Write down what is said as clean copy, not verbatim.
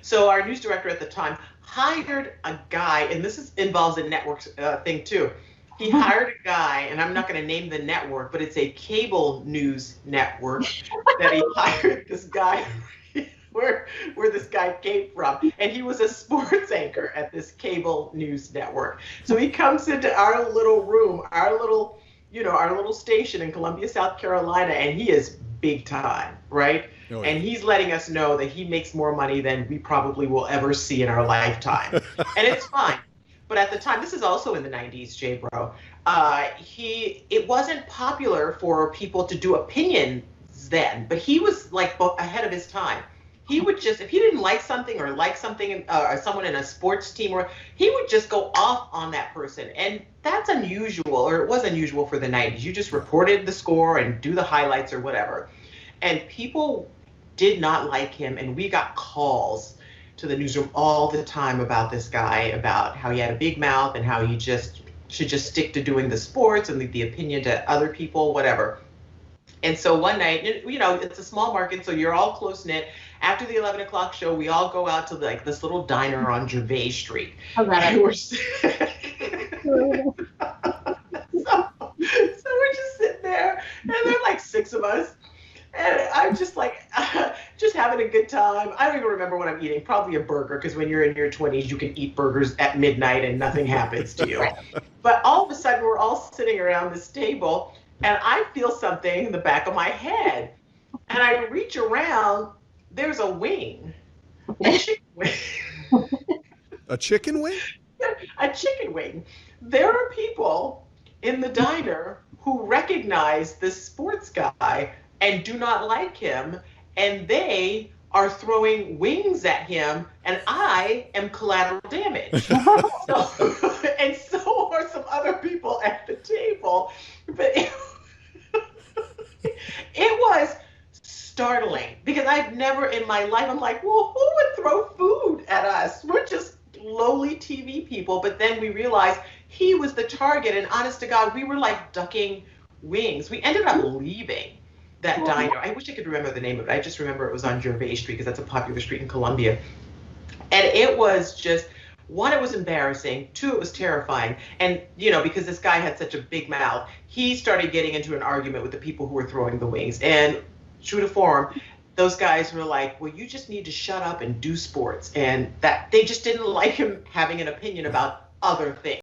So our news director at the time hired a guy, and involves a network thing too. He hired a guy, and I'm not going to name the network, but it's a cable news network that he hired this guy where this guy came from. And he was a sports anchor at this cable news network. So he comes into our little room, our little station in Columbia, South Carolina, and he is big time, right? Oh, yeah. And he's letting us know that he makes more money than we probably will ever see in our lifetime. And it's fine. But at the time, this is also in the 90s, Jay Bro, it wasn't popular for people to do opinions then, but he was like ahead of his time. He would just, if he didn't like something or or someone in a sports team, or he would just go off on that person. And that's unusual, or it was unusual for the 90s. You just reported the score and do the highlights or whatever. And people did not like him. And we got calls to the newsroom all the time about this guy, about how he had a big mouth and how he should just stick to doing the sports and leave the opinion to other people, whatever. And so one night, it's a small market, so you're all close knit. After the 11 o'clock show, we all go out to this little diner on Gervais Street. Oh, God. So we're just sitting there, and there are like 6 of us. And I'm just just having a good time. I don't even remember what I'm eating. Probably a burger, because when you're in your 20s, you can eat burgers at midnight and nothing happens to you. But all of a sudden, we're all sitting around this table, and I feel something in the back of my head. And I reach around, there's a wing. A chicken wing. A chicken wing? A chicken wing. There are people in the diner who recognize this sports guy and do not like him, and they are throwing wings at him, and I am collateral damage. And so are some other people at the table. But it was startling, because I've never in my life, I'm like, well, who would throw food at us? We're just lowly TV people. But then we realized he was the target, and honest to God, we were like ducking wings. We ended up leaving that diner. I wish I could remember the name of it. I just remember it was on Gervais Street, because that's a popular street in Columbia. And it was just, 1, it was embarrassing. 2, it was terrifying. And, because this guy had such a big mouth, he started getting into an argument with the people who were throwing the wings. And true to form, those guys were like, well, you just need to shut up and do sports. And that they just didn't like him having an opinion about other things.